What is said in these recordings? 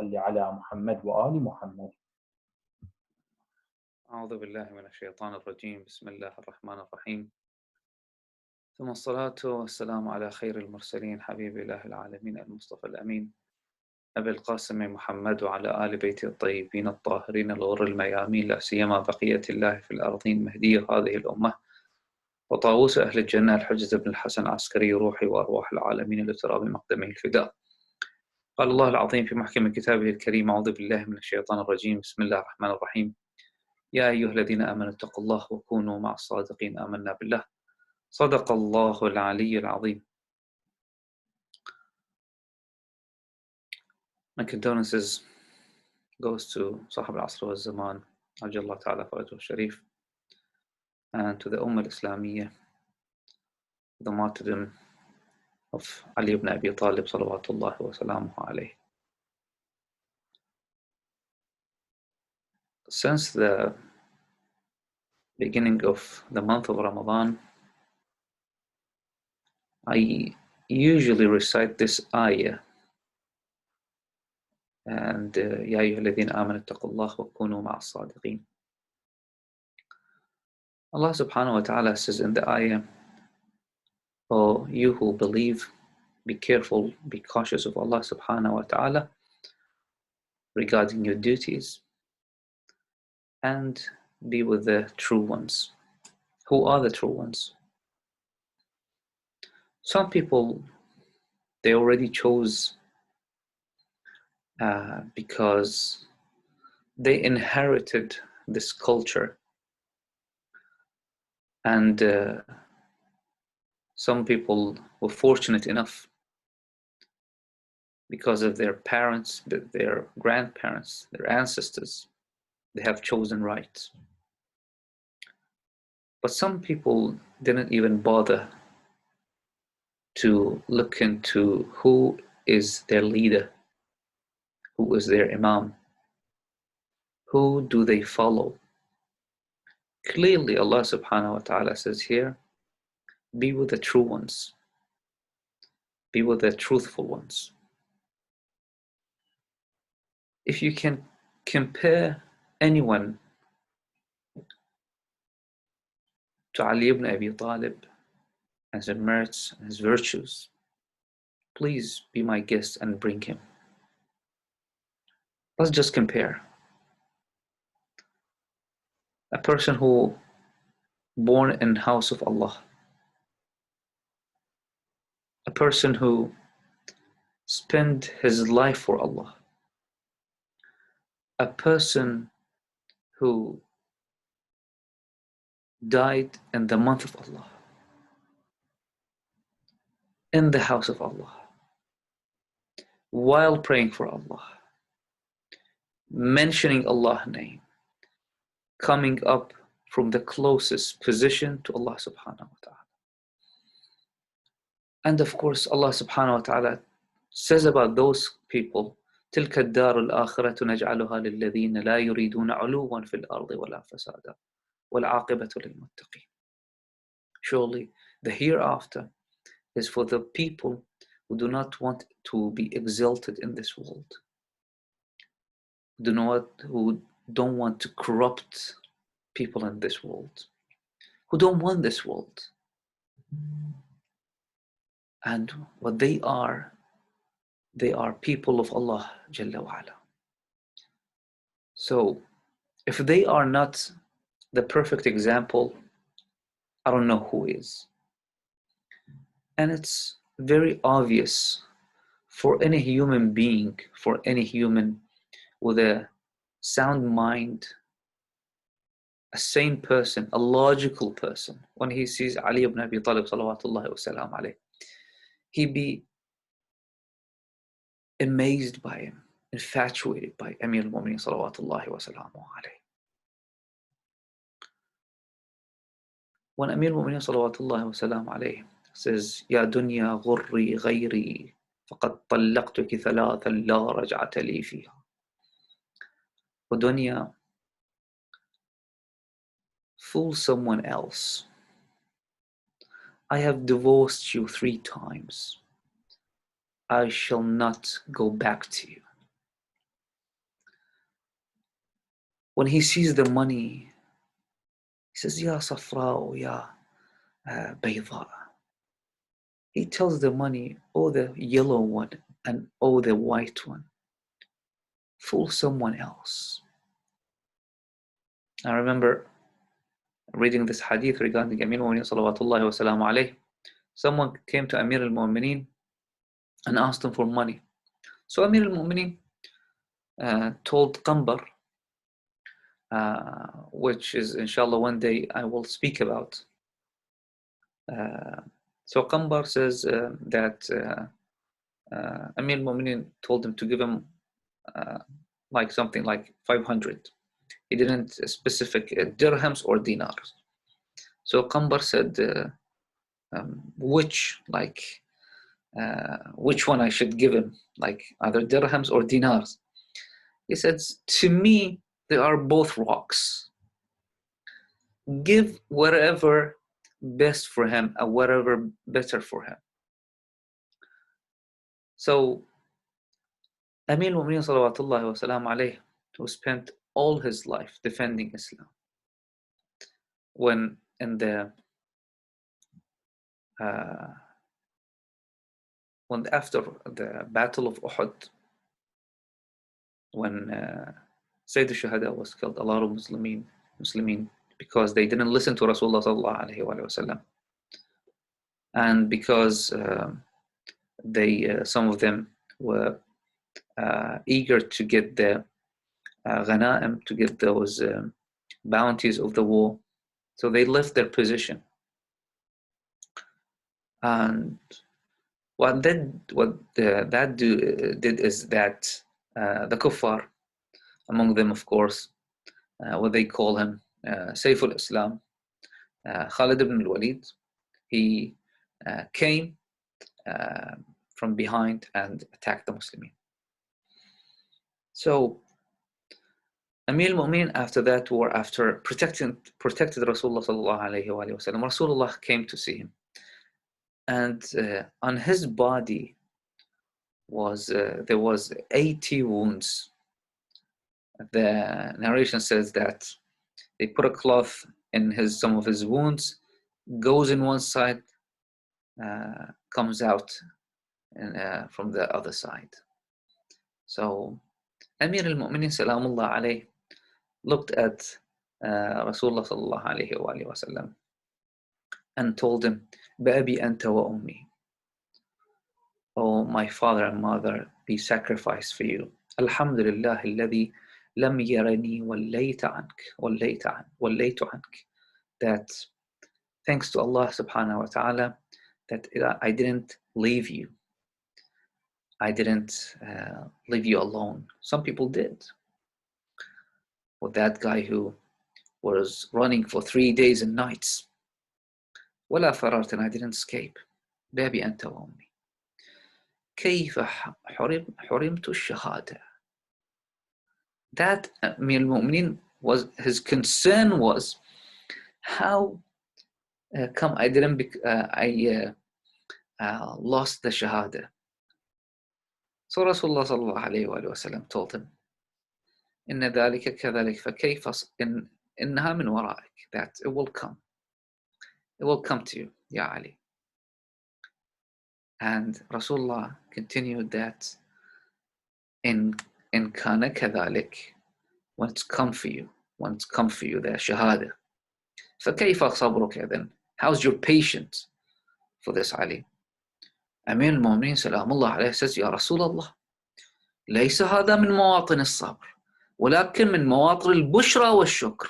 صل على محمد وآل محمد. أعوذ بالله من الشيطان الرجيم. بسم الله الرحمن الرحيم. ثم الصلاة والسلام على خير المرسلين حبيب إله العالمين المصطفى الأمين أبي القاسم محمد وعلى آل بيته الطيبين الطاهرين الغر الميامين، لا سيما بقية الله في الأرضين، مهدي هذه الأمة وطاووس أهل الجنة الحجة بن الحسن عسكري روحي وأرواح العالمين لتراب مقدمه الفداء. قال الله العظيم في محكم كتابه الكريم: أعوذ بالله من الشيطان الرجيم. بسم الله الرحمن الرحيم. يا أيها الذين آمنوا اتقوا الله وكونوا مع الصادقين. آمنا بالله. صدق الله العلي العظيم. My condolences goes to Sahab al-Asr wal-Zaman, Ajallah Ta'ala Fawatuh Sharif, and to the Ummah al-Islamiyya, the martyrdom of Ali ibn Abi Talib salawatullahi wa salamuhu alayhi. Since the beginning of the month of Ramadan, I usually recite this ayah, and يا أيها الذين آمنوا اتقوا الله وكونوا مع الصادقين. Allah subhanahu wa ta'ala says in the ayah, "O you who believe, be careful, be cautious of Allah subhanahu wa ta'ala regarding your duties, and be with the true ones." Who are the true ones? Some people, they already chose because they inherited this culture, and some people were fortunate enough because of their parents, their grandparents, their ancestors, they have chosen right. But some people didn't even bother to look into who is their leader, who is their imam, who do they follow. Clearly Allah subhanahu wa ta'ala says here, be with the true ones, be with the truthful ones. If you can compare anyone to Ali ibn Abi Talib and his merits and his virtues, please be my guest and bring him. Let's just compare. A person who born in the house of Allah, a person who spent his life for Allah, a person who died in the month of Allah, in the house of Allah, while praying for Allah, mentioning Allah's name, coming up from the closest position to Allah subhanahu wa ta'ala. And of course Allah subhanahu wa ta'ala says about those people, تلك الدار الآخرة نجعلها للذين لا يريدون علوا في الأرض ولا فسادا والعاقبة للمتقين. Surely the hereafter is for the people who do not want to be exalted in this world, who don't want to corrupt people in this world, who don't want this world. And what they are people of Allah Jalla wa Ala. So if they are not the perfect example, I don't know who is. And it's very obvious for any human being, for any human with a sound mind, a sane person, a logical person, when he sees Ali ibn Abi Talib salawatullahi wa salam alayhi, he'd be amazed by him, infatuated by Amir al-Mu'mineen salawatullahi wa salamu alayhi. When Amir al-Mu'mineen salawatullahi wa salamu alayhi says, Ya dunya ghurri ghayri faqad tallaqtuki thalathan la raj'ata li fiha. O dunya, fool someone else. I have divorced you 3 times. I shall not go back to you. when he sees the money, he says, Ya Safra, Ya Bayda. He tells the money, oh, the yellow one, and oh, the white one. Fool someone else. I remember reading this hadith regarding Amir al-Mu'mineen salawatullahi wa salamu alayhi. Someone came to Amir al-Mu'mineen and asked him for money. So Amir al-Mu'mineen told Qambar, which is inshallah one day I will speak about. So Qambar says that Amir al-Mu'mineen told him to give him like something like 500. He didn't specific dirhams or dinars. So Qambar said, which one I should give him, like either dirhams or dinars? He said, to me, they are both rocks. Give whatever best for him or whatever better for him. So Amir al-Mu'mineen salawatullahi wa salam alayhi, who spent all his life defending Islam, when in the after the Battle of Uhud, when Sayyid al-Shuhada was killed, a lot of Muslimin, because they didn't listen to Rasulullah sallallahu alayhi wa sallam, and because some of them were eager to get the ghanaim, to get those bounties of the war, so they left their position. And what that did is that the kuffar, among them of course, what they call him, Sayf al-Islam, Khalid ibn al-Walid, he came from behind and attacked the Muslimin. So Amir al-Mu'mineen after that war, after protected Rasulullah sallallahu alayhi wa sallam, Rasulullah came to see him. And on his body there was 80 wounds. The narration says that they put a cloth in some of his wounds, goes in one side, comes out from the other side. So Amir al-Mu'mineen salamullah alayhi looked at Rasulullah sallallahu alayhi wa sallam and told him, Ba'abi anta wa ummi. Oh, my father and mother, be sacrificed for you. Alhamdulillah alladhi lam yarani wallaytu ank. That thanks to Allah subhanahu wa ta'ala that I didn't leave you. I didn't leave you alone. Some people did. Or that guy who was running for 3 days and nights. ولا فررت, and I didn't escape. بابي أنت وأمي. كيف حرمت الشهادة. That Amir al-Mu'mineen was, his concern was, how come I didn't lost the shahada. So Rasulullah sallallahu alayhi wa sallam told him, إن ذلك كذلك فكيف إنها من ورائك, that it will come to you, Ya Ali. And Rasulullah continued that in kana كذلك, when it's come for you, the shahada. فكيف صبرك then? How's your patience for this, Ali? Amir al-Mu'mineen salamullah alayhi says, Ya Rasulullah, ليس هذا من مواطن الصبر ولكن من مواطن البشرى والشكر.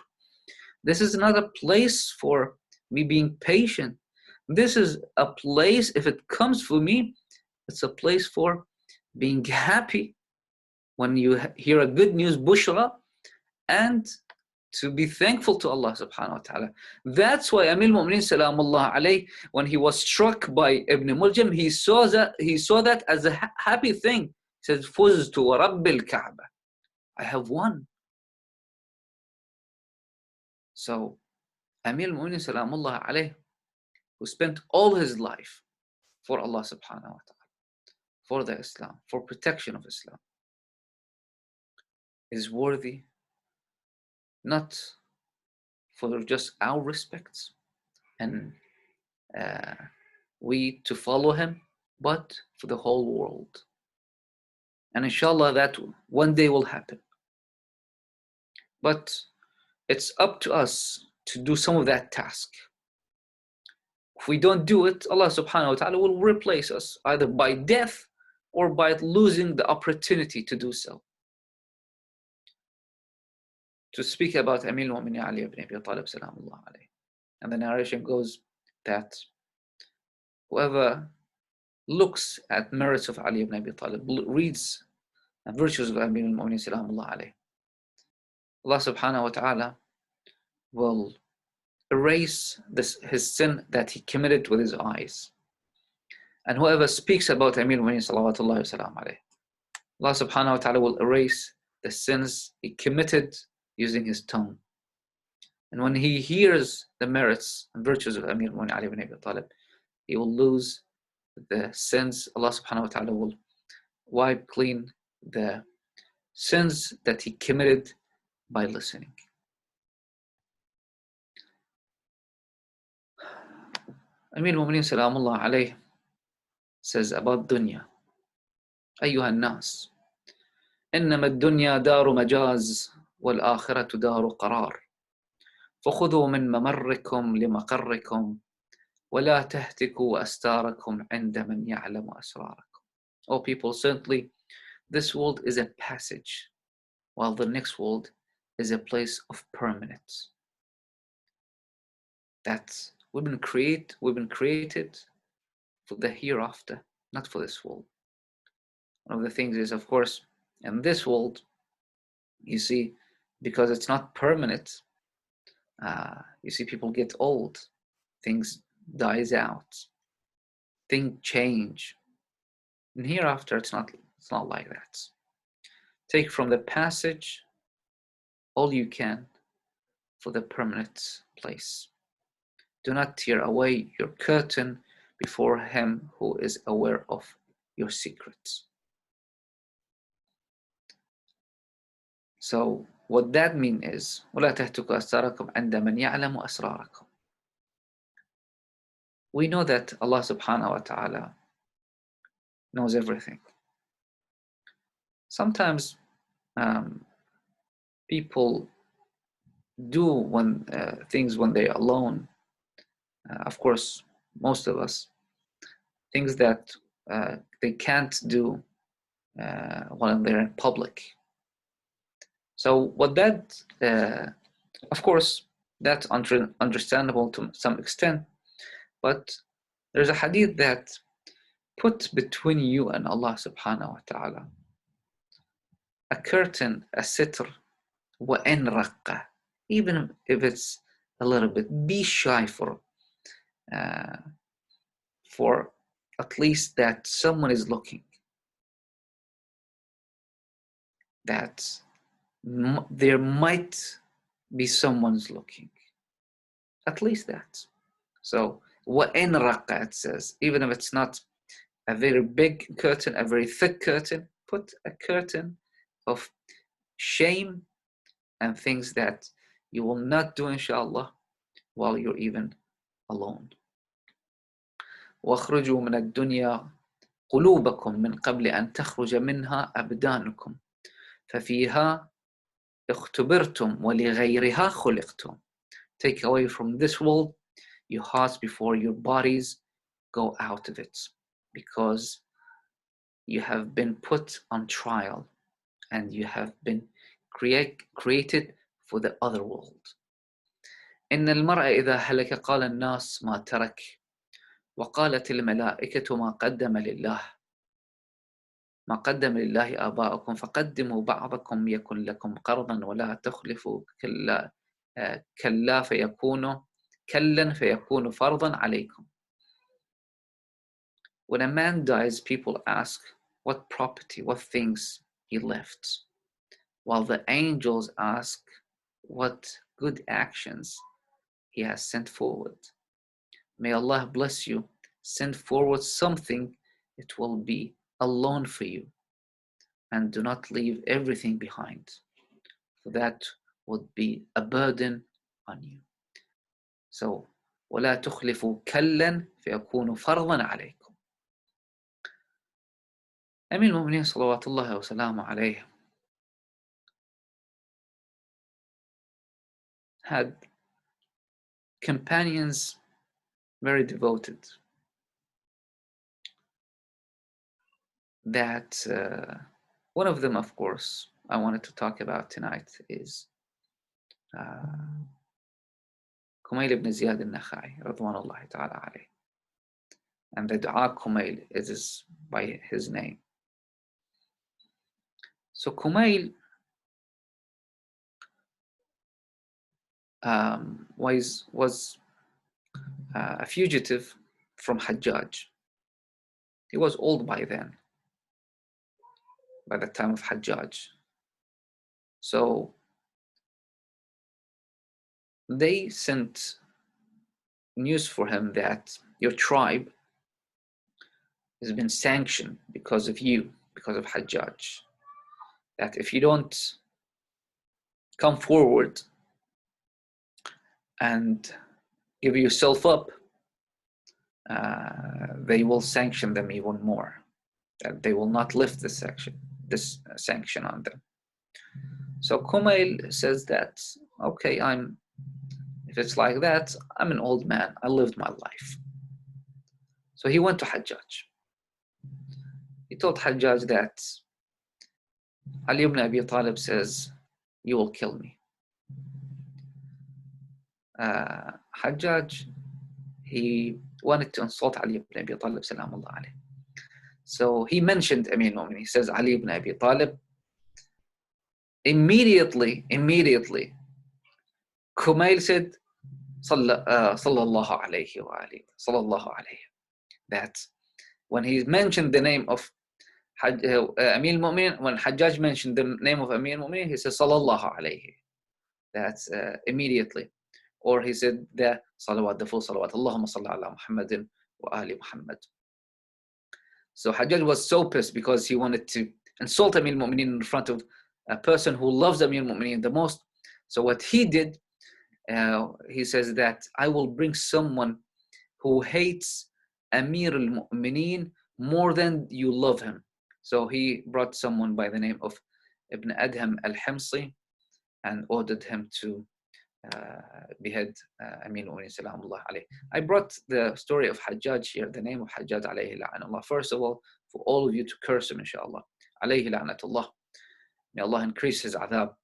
This is not a place for me being patient. This is a place, if it comes for me, it's a place for being happy when you hear a good news, bushra, and to be thankful to Allah subhanahu wa ta'ala. That's why Amir al-Mu'mineen salamullah alayhi, when he was struck by Ibn Muljam, he saw that as a happy thing. He says, Fuztu wa Rabbil Kaaba, I have won. So Amir al-Mu'mineen salamullah alayhi, who spent all his life for Allah subhanahu wa ta'ala, for the Islam, for protection of Islam, is worthy not for just our respects and we to follow him, but for the whole world. And inshallah that one day will happen. But it's up to us to do some of that task. If we don't do it, Allah subhanahu wa ta'ala will replace us either by death or by losing the opportunity to do so. To speak about Amir al-Mu'minin Ali ibn Abi Talib salamullah alayhi. And the narration goes that whoever looks at merits of Ali ibn Abi Talib, reads the virtues of Amir al-Mu'minin salamullah alayhi, Allah subhanahu wa ta'ala will erase his sin that he committed with his eyes. And whoever speaks about Amir al-Mu'minin salawatullahi wa salam alayhi, Allah subhanahu wa ta'ala will erase the sins he committed using his tongue. And when he hears the merits and virtues of Amir al-Mu'minin Ali ibn Abi Talib, he will lose the sins. Allah subhanahu wa ta'ala will wipe clean the sins that he committed by listening. Amir al-Mu'minin salamullah alayhi says about dunya, أيها الناس إنما الدنيا دار مجاز والآخرة دار قرار فخذوا من ممركم لمقركم ولا تهتكوا أستاركم عند من يعلم أسراركم. O people, certainly this world is a passage, while the next world is a place of permanence. That we've been created for the hereafter, not for this world. One of the things is, of course, in this world, you see, because it's not permanent, you see people get old, things dies out, things change. And hereafter, it's not like that. Take from the passage all you can for the permanent place. Do not tear away your curtain before him who is aware of your secrets. So what that means is, وَلَا تَهْتُكُوا أَسْتَارَكُمْ عِنْدَ مَنْ يَعْلَمُ أَسْرَارَكُمْ. We know that Allah subhanahu wa ta'ala knows everything. Sometimes people do things when they're alone. Of course, most of us, things that they can't do when they're in public. So what that, of course, that's understandable to some extent, but there's a hadith that put between you and Allah subhanahu wa ta'ala a curtain, a sitr, وَإِنْ رَقَّ, even if it's a little bit, be shy for at least that someone is looking, that there might be someone's looking, at least that. So وَإِنْ رَقَّ, it says, even if it's not a very big curtain, a very thick curtain, put a curtain of shame and things that you will not do inshallah while you're even alone. وَاخْرُجُوا مِنَ الدُّنْيَا قُلُوبَكُمْ مِنْ قَبْلِ أَنْ تَخْرُجَ مِنْهَا أَبْدَانُكُمْ فَفِيهَا اخْتُبِرْتُمْ وَلِغَيْرِهَا خُلِقْتُمْ. Take away from this world your hearts before your bodies go out of it, because you have been put on trial and you have been created for the other world. إن المرء إذا هلك قال الناس ما ترك وقالت الملائكة ما قدم لله آباؤكم فقدموا بعضكم يكن لكم قرضا ولا تخلفوا كلا فيكون فرضا عليكم. When a man dies, people ask what property, what things he left, while the angels ask what good actions he has sent forward. May Allah bless you. Send forward something, it will be a loan for you. And do not leave everything behind. For that would be a burden on you. So, وَلَا تُخْلِفُوا كَلًّا فَيَكُونُ فَرْضًا عَلَيْكُمْ. Amir al-Mu'mineen salawatullahi wa salamu alayhi had companions very devoted that one of them, of course, I wanted to talk about tonight is Kumail ibn Ziyad al-Nakhai radwanullahi ta'ala alayhi. And the dua Kumail is by his name. So Kumail was a fugitive from Hajjaj. He was old by then, by the time of Hajjaj. So they sent news for him that your tribe has been sanctioned because of you, because of Hajjaj. That if you don't come forward and give yourself up, they will sanction them even more. That they will not lift this sanction on them. So Kumail says that, okay, if it's like that, I'm an old man. I lived my life. So he went to Hajjaj. He told Hajjaj that Ali ibn Abi Talib says, you will kill me. Hajjaj, he wanted to insult Ali ibn Abi Talib salamullah alayhi. So he mentioned Amir al-Mu'minin. He says Ali ibn Abi Talib. Immediately, Kumail said, sallallahu alayhi wa alihi, sallallahu alayhi. That when he mentioned the name of Amir al-Mu'minin, when Hajjaj mentioned the name of Amir al-Mu'minin, he said sallallahu alayhi. That's immediately. Or he said the salawat, the full salawat, Allahumma salli ala Muhammadin wa ali Muhammad. So Hajjaj was so pissed because he wanted to insult Amir al-Mu'minin in front of a person who loves Amir al-Mu'minin the most. So what he did, he says that I will bring someone who hates Amir al-Mu'minin more than you love him. So he brought someone by the name of Ibn Adham al-Himsi and ordered him to behead Amir al-Mu'minin salamullah alayhi. I brought the story of Hajjaj here, the name of Hajjaj alayhi la'anullah. First of all, for all of you to curse him, inshallah. Alayhi la'natullah. May Allah increase his adhab.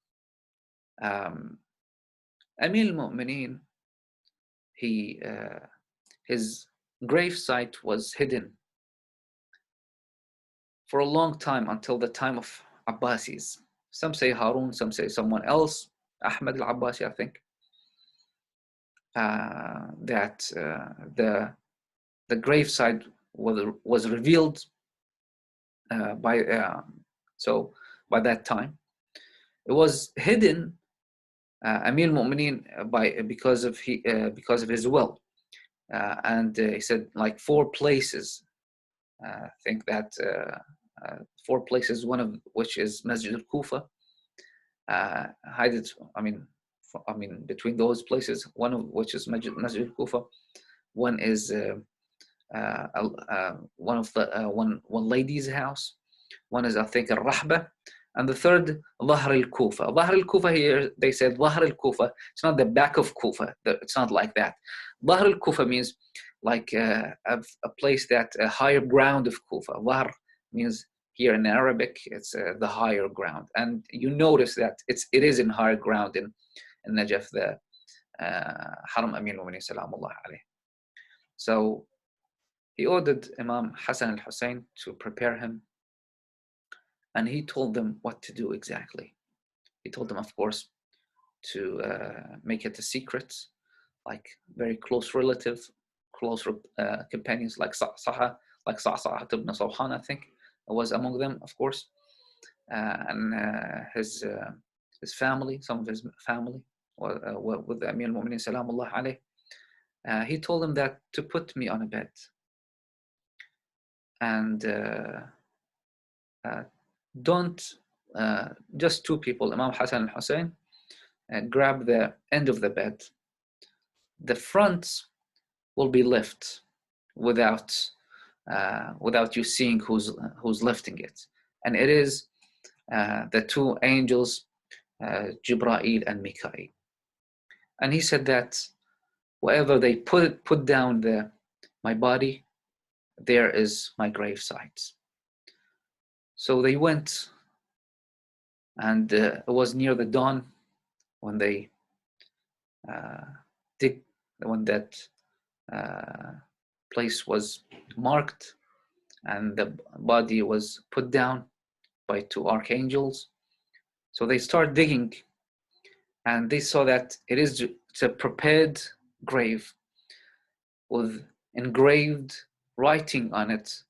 Amir al-Mu'minin, his grave site was hidden for a long time until the time of Abbasis. Some say Harun, some say someone else, Ahmad al-Abbasi, I think. That the grave site was revealed by that time. It was hidden, Amir al-Mu'minin, because of his will, and he said like 4 places. I think that 4 places, one of which is Masjid al-Kufa. Hide it. I mean, between those places, one of which is Masjid al-Kufa. One is one lady's house. One is, I think, al-Rahba. And the third, Dhahr al-Kufa. Dhahr al-Kufa here, they said Dhahr al-Kufa. It's not the back of Kufa. It's not like that. Dhahr al-Kufa means like a place that a higher ground of Kufa. Dhahr means here in Arabic, it's the higher ground. And you notice that it is in higher ground in Najaf, the Haram Amir al-Mu'minin salamullah alayhi. So he ordered Imam Hassan al-Hussein to prepare him, and he told them what to do exactly. He told them, of course, to make it a secret, like very close relatives, close companions, like Sa'sa'a ibn Sawhan, I think, was among them, of course, and his family, some of his family, with the Amir al-Mu'minin salamullah alayhi. He told them that to put me on a bed, and don't just 2 people, Imam Hassan al-Hussein grab the end of the bed, the front will be lifted without you seeing who's lifting it, and it is the two angels, Jibreel and Mikael. And he said that wherever they put down my body, there is my grave site. So they went, and it was near the dawn when they when that place was marked and the body was put down by two archangels. So they start digging, and they saw that it's a prepared grave with engraved writing on it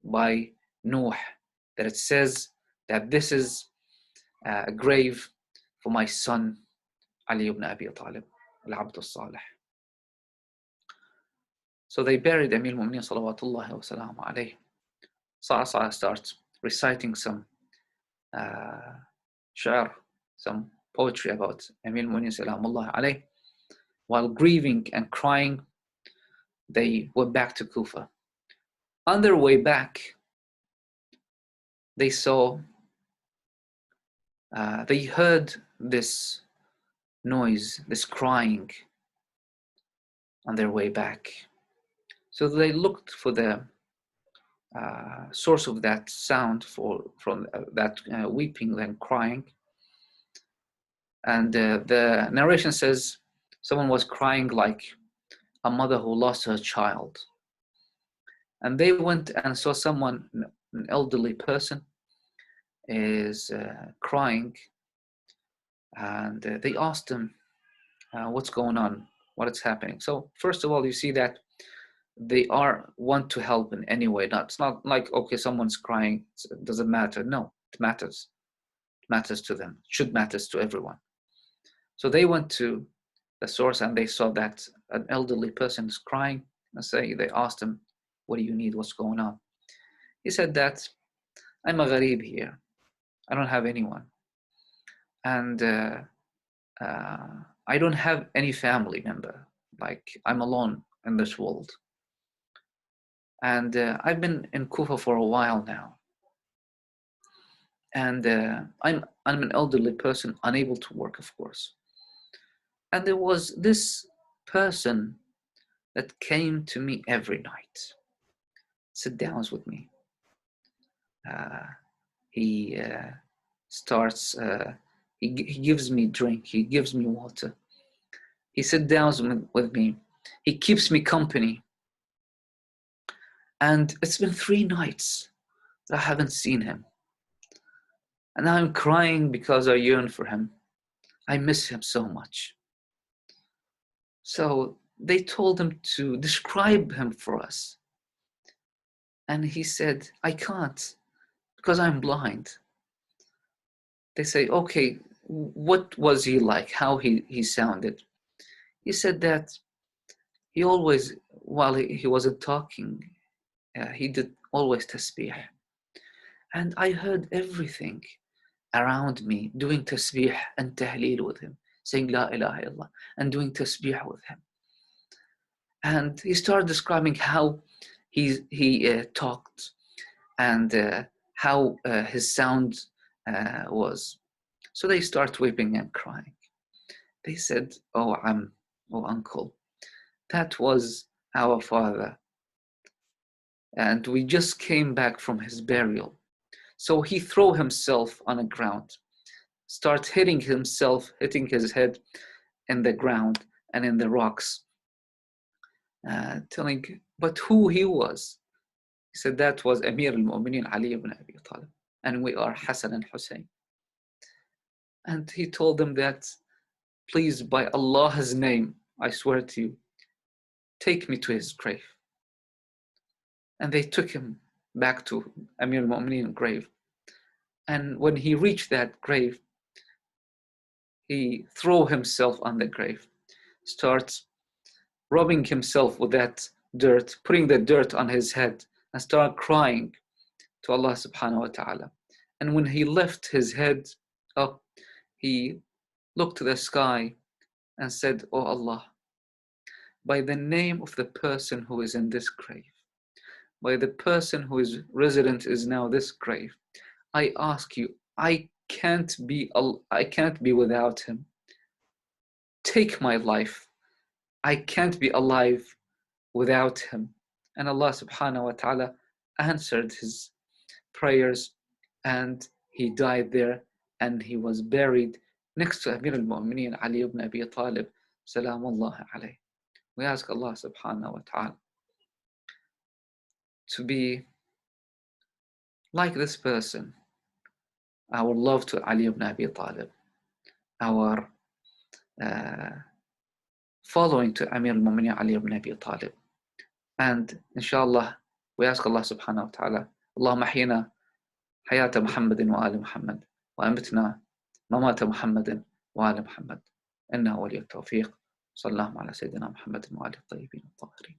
by Nuh, that it says that this is a grave for my son Ali ibn Abi Talib, al-Abd al-Salih. So they buried Amir al-Mu'mineen salawatullahi wa salamu alayhi. Sa'a starts reciting some sha'r, some poetry about Amir al-Mu'mineen salamullahi alayhi. While grieving and crying, they went back to Kufa. On their way back, they heard this noise, this crying on their way back. So they looked for the source of that sound, from that weeping and crying. And the narration says someone was crying like a mother who lost her child. And they went and saw someone, an elderly person, is crying. And they asked him, what's going on? What is happening? So first of all, you see that they want to help in any way. It's not like, okay, someone's crying, it doesn't matter. No, it matters. It matters to them. It should matter to everyone. So they went to the source and they saw that an elderly person is crying. And they asked him, what do you need? What's going on? He said that I'm a gharib here. I don't have anyone. And I don't have any family member. Like, I'm alone in this world. And I've been in Kufa for a while now. And I'm an elderly person, unable to work, of course. And there was this person that came to me every night, sit down with me. He starts, he gives me drink, he gives me water. He sits down with me. He keeps me company. And it's been 3 nights that I haven't seen him. And I'm crying because I yearn for him. I miss him so much. So they told him to describe him for us. And he said, I can't, because I'm blind. They say, okay, what was he like? How he sounded? He said that he always, while he wasn't talking, he did always tasbih. And I heard everything around me doing tasbih and tahleel with him, saying La ilaha illallah, and doing tasbih with him. And he started describing how he talked and how his sound was. So they start weeping and crying. They said, oh uncle, that was our father. And we just came back from his burial. So he threw himself on the ground, start hitting his head in the ground and in the rocks, telling, but who he was? He said, that was Amir al-Mu'mineen Ali ibn Abi Talib, and we are Hassan and Hussein. And he told them that, please, by Allah's name, I swear to you, take me to his grave. And they took him back to Amir al-Mu'mineen's grave. And when he reached that grave, he threw himself on the grave, starts rubbing himself with that dirt, putting the dirt on his head, and started crying to Allah subhanahu wa ta'ala. And when he lifted his head up, he looked to the sky and said, "Oh Allah, by the name of the person who is in this grave, by the person whose resident is now this grave, I ask you, I can't be without him. Take my life. I can't be alive without him." And Allah subhanahu wa ta'ala answered his prayers, and he died there, and he was buried next to Amir al-Mu'mineen Ali ibn Abi Talib, salamullah alayh. We ask Allah subhanahu wa ta'ala to be like this person, our love to Ali ibn Abi Talib, our following to Amir al-Mu'mineen Ali ibn Abi Talib. And inshallah, we ask Allah subhanahu wa ta'ala, Allahumma ahyina hayata Muhammadin wa ali Muhammad, wa amitna mamata Muhammadin wa ali Muhammad. Innahu waliyut tawfiq. Sallallahu ala Sayyidina Muhammadin wa ali tayyibin at-tahirin.